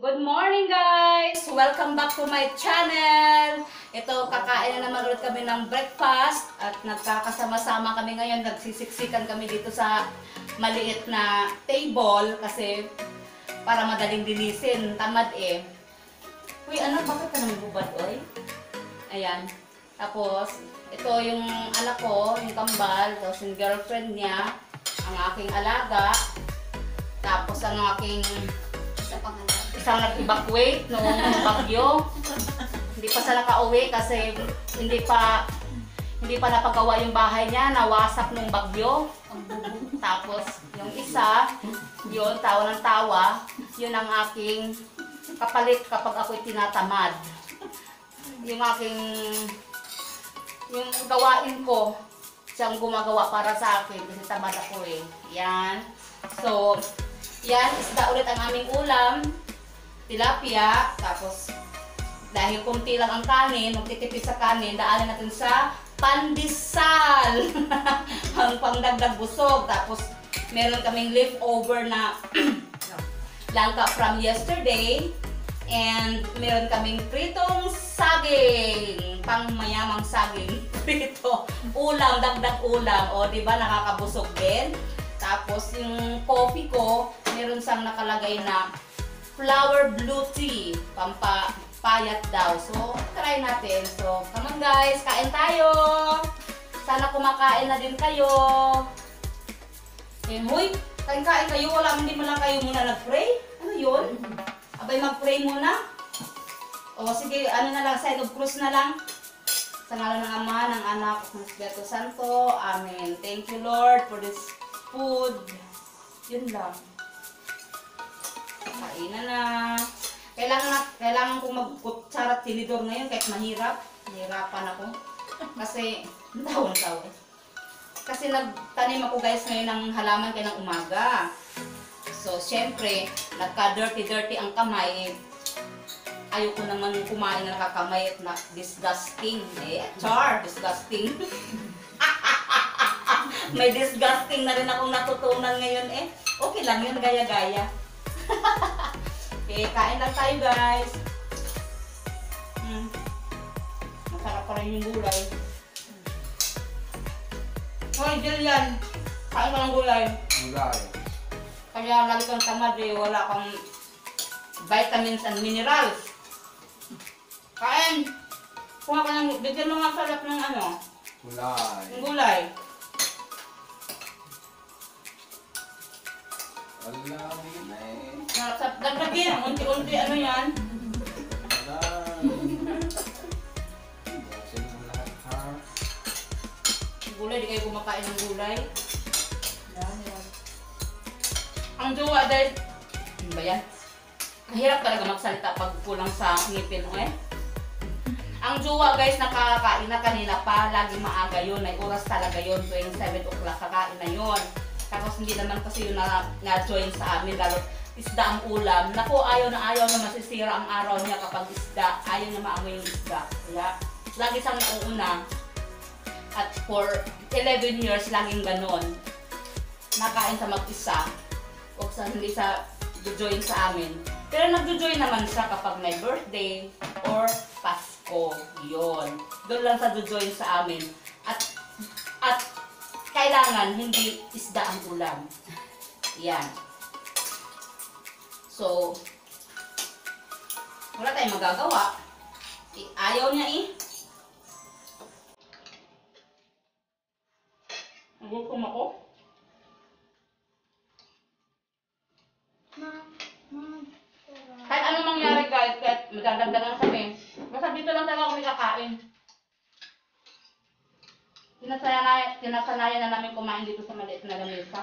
Good morning guys! Welcome back to my channel! Ito, kakain na naman ulit kami ng breakfast at nagkakasama-sama kami ngayon. Nagsisiksikan kami dito sa maliit na table kasi para madaling linisin. Tamad eh. Uy, ano? Bakit ka nang bubad, oy? Ayan. Tapos, ito yung anak ko, yung kambal, tapos yung girlfriend niya, ang aking alaga, tapos ang aking isang nag-evacuate noong bagyo. Hindi pa siya nakauwi kasi hindi pa napagawa yung bahay niya, nawasak nung bagyo. Tapos yung isa, yun, tawa ng tawa, yun ang aking kapalit kapag ako'y tinatamad. Yung gawain ko, siyang gumagawa para sa akin kasi tamad ako eh. Yan. So, yan, isda ulit ang aming ulam. Tilapia, tapos dahil kunti lang ang kanin, magtitipid sa kanin, daanan natin sa pandesal. Ang pangdagdag busog. Tapos meron kaming leftover na langka from yesterday. And meron kaming pritong saging, pang mayamang saging. Prito, ulam, dagdag ulam. O, diba, nakakabusog din. Tapos yung coffee ko, meron siyang nakalagay na flower blue tea, pampapayat daw. So, try natin. So, come on guys, kain tayo! Sana kumakain na din kayo. Eh, huy, kain-kain kayo. Hindi mo lang kayo muna nag-pray. Ano yun? Abay, mag-pray muna. O, sige, ano na lang, sign of cross na lang. Sa ngalan ng Ama, ng Anak, ng Espiritu Santo. Amen. Thank you, Lord, for this food. Yun lang. Kainan na. Kailangan kong mag-kutsara at tinidor ngayon kahit mahirap. Nahirapan ako. Kasi, taon-taon. Kasi nagtanim ako guys ngayon ng halaman kaya ng umaga. So, syempre, nagka-dirty-dirty ang kamay. Ayoko naman kumain na nakakamay at na disgusting. Eh, char! Disgusting. May disgusting na rin akong natutunan ngayon eh. Okay lang yun, gaya-gaya. Okay, kain lang tayo guys. Masarap pa rin yung gulay. Hoy, Jillian! Kain ka ng gulay. Gulay. Kaya lagi kang tamad eh, wala kang vitamins and minerals. Kain! Kuha ka ng, bigyan mo nga sarap ng ano? Gulay. Yung gulay. Wala, bigyan na eh. Dagdagin, unti-unti ano yan? Wala. Bukasin mo lahat ha. Gulay, di kayo kumakain ng gulay. Ang jowa dahil, ano ba yan? Mahirap talaga magsalita pag kulang sa ngipin mo eh. Ang jowa guys, nakakain na kanina pa, lagi maaga yun, may oras talaga yun, tuwing 7 o'clock kakain na yun. Tapos hindi naman kasi yun na-join sa amin, lalo isda ang ulam. Naku, ayaw na masisira ang araw niya kapag isda, ayaw na maamoy yung isda. Kaya, lagi siyang nauuna. At for 11 years, laging ganon. Nakain sa mag-isa. O sa hindi sa join sa amin. Pero nagjo-join naman siya kapag may birthday or Pasko. Yun. Doon lang sa join sa amin. At kailangan hindi isda ang ulam. Yan. So, wala tayong magagawa. Ayaw niya eh. Gutom ako. Kahit anong mangyari kahit magdadagdagan kami. Basta dito lang talaga kami kakain. Tinasanayan na namin kumain dito sa maliit na lamesa.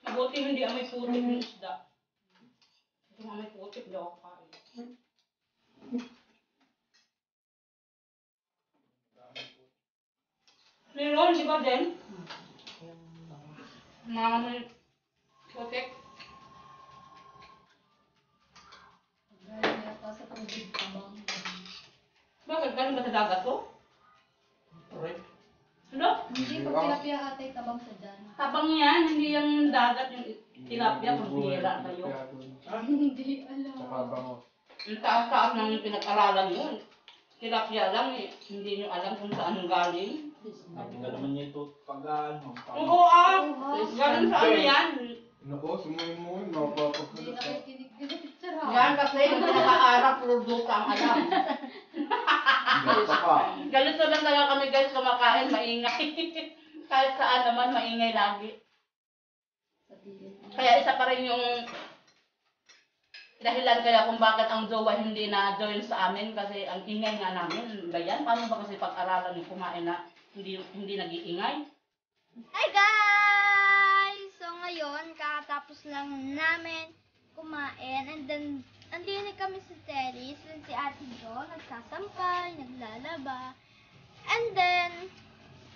Mabuti hindi amoy putik ng isda. Kung amoy putik, hindi ako kain. Meron, di ba din? Mga amoy putik. Bakit? Galing ba sa dagat to? Correct. Ano? Hindi, pag tilapia ate, tabang sa dyan. Tabang yan, hindi yung dagat, yung tilapia, kung bihira kayo. Hindi alam. Tsaka bango. Yung taas-taas ng pinag-aralan yun. Tilapia lang eh. Hindi nyo alam kung saan galing. Hindi ka naman niya ito pag-ano. Oo galing saan yan? Nako, sumuhin mo yun. Hindi Mapapagkalat. nakikinig din sa picture ha. Yan kasi yung pinag-aarap, product ang alam. Gata pa. Ganito lang talaga kami guys kumakain, maingay. Kahit saan naman, maingay lagi. Kaya isa pa rin yung dahilan kaya kung bakit ang jowa hindi na-join sa amin kasi ang ingay nga namin. Ba yan? Paano ba kasi pag-aralan yung kumain na hindi nag-iingay? Hi guys! So ngayon, kakatapos lang namin kumain and then andun kami sa terrace and si Ate Jo nagsasampay, naglalaba. And then,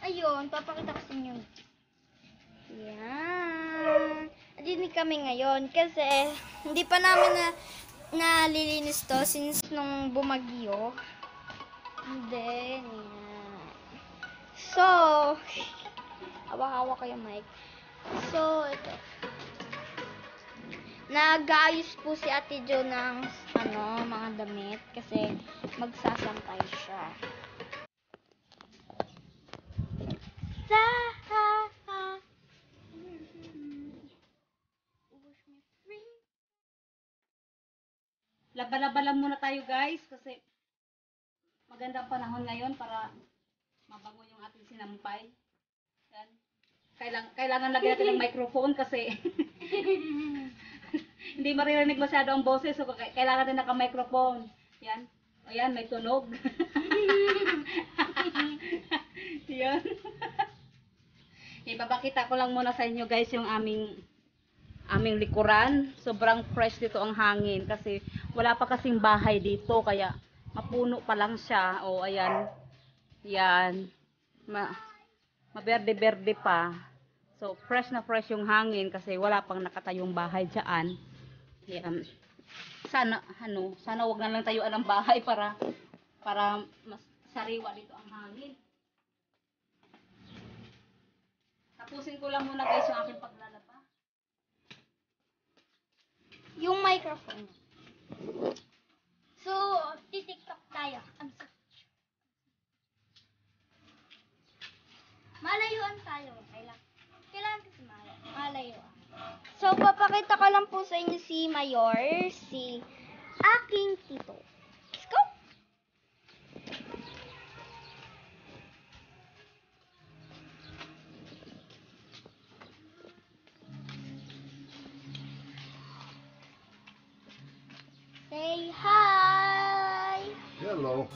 ayun, papakita ko sa inyo. Yan. Andun kami ngayon kasi hindi pa namin nalilinis to since nung bumagyo. And then, yan. So, hawak-hawak kayo, Mike. So, ito. Nag-aayos po si Ate Jo ng mga damit kasi magsasampay siya. Laba-laba lang muna tayo guys kasi magandang panahon ngayon para mabango yung ating sinampay. Yan. Kailangan lagyan natin ng microphone kasi hindi maririnig masyado ang boses, so kailangan din naka-microphone. Yan. Ayan, may tunog. Yan. Ipapakita ko lang muna sa inyo guys yung aming likuran. Sobrang fresh dito ang hangin kasi wala pa kasing bahay dito kaya mapuno pa lang siya. O ayan. Yan. Maberde-berde pa. So fresh na fresh yung hangin kasi wala pang nakatayong bahay diyan. Yan. Sana wag na lang tayuan ng bahay para mas sariwa dito ang hangin. Tapusin ko lang muna guys yung aking paglalaba. Yung microphone. So, titiktok tayo. Malayuan tayo. Kailangan kasi malayuan. So, papakita ko lang po sa inyo si Mayor, si aking tito. Let's go! Say hi! Hello.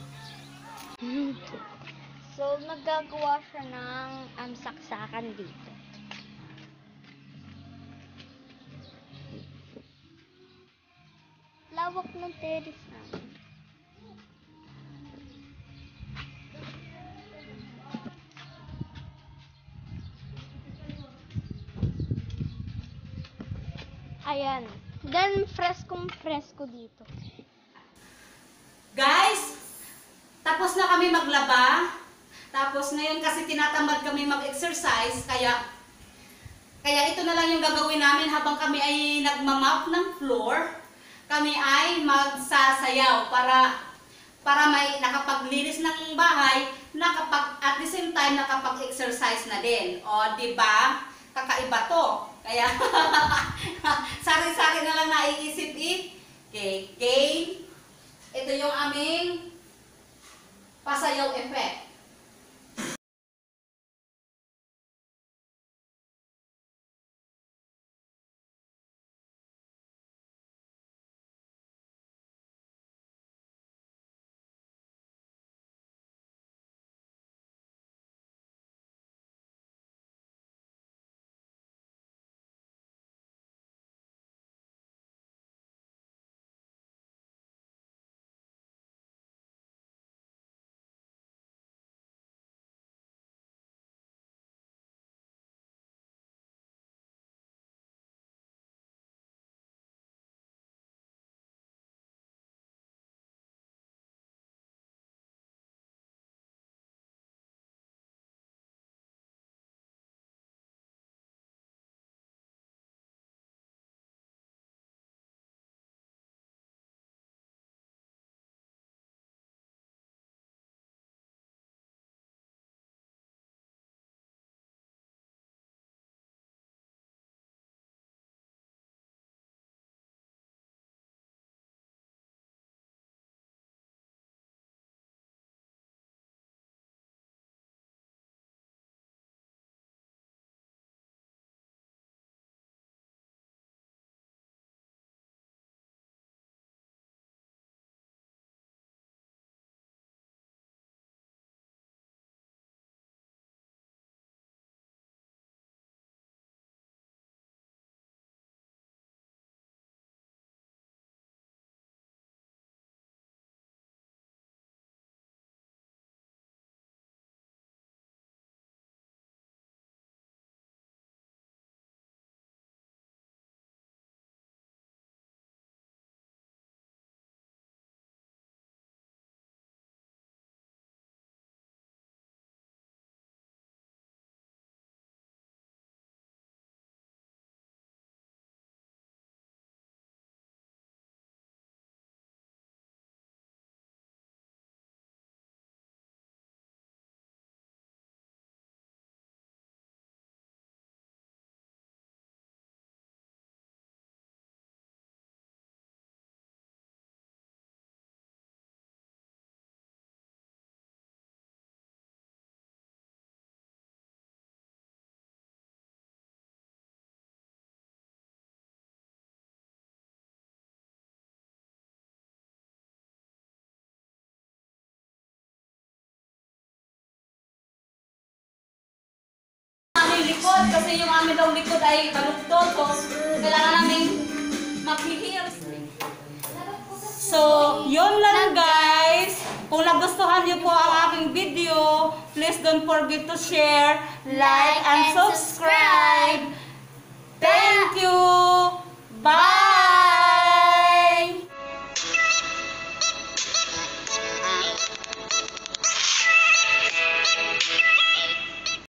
So, naggagawa siya ng saksakan dito. Lawak ng terrace namin. Ayan. Then, freskong-fresko dito. Guys, tapos na kami maglaba. Tapos ngayon kasi tinatamad kami mag-exercise, kaya ito na lang yung gagawin namin habang kami ay nagmamap ng floor. Kami ay magsasayaw para may nakapaglinis ng bahay, at the same time nakapag-exercise na din. O, di ba? Kakaiba to. Kaya sari-sari na lang naiisip Okay. Ito yung aming pasayaw effect. likod kasi yung amin daw likod ay baluktot. So, kailangan namin mag-heels. So, yun lang guys. Kung nagustuhan niyo po ang aking video, please don't forget to share, like, and subscribe. Thank you!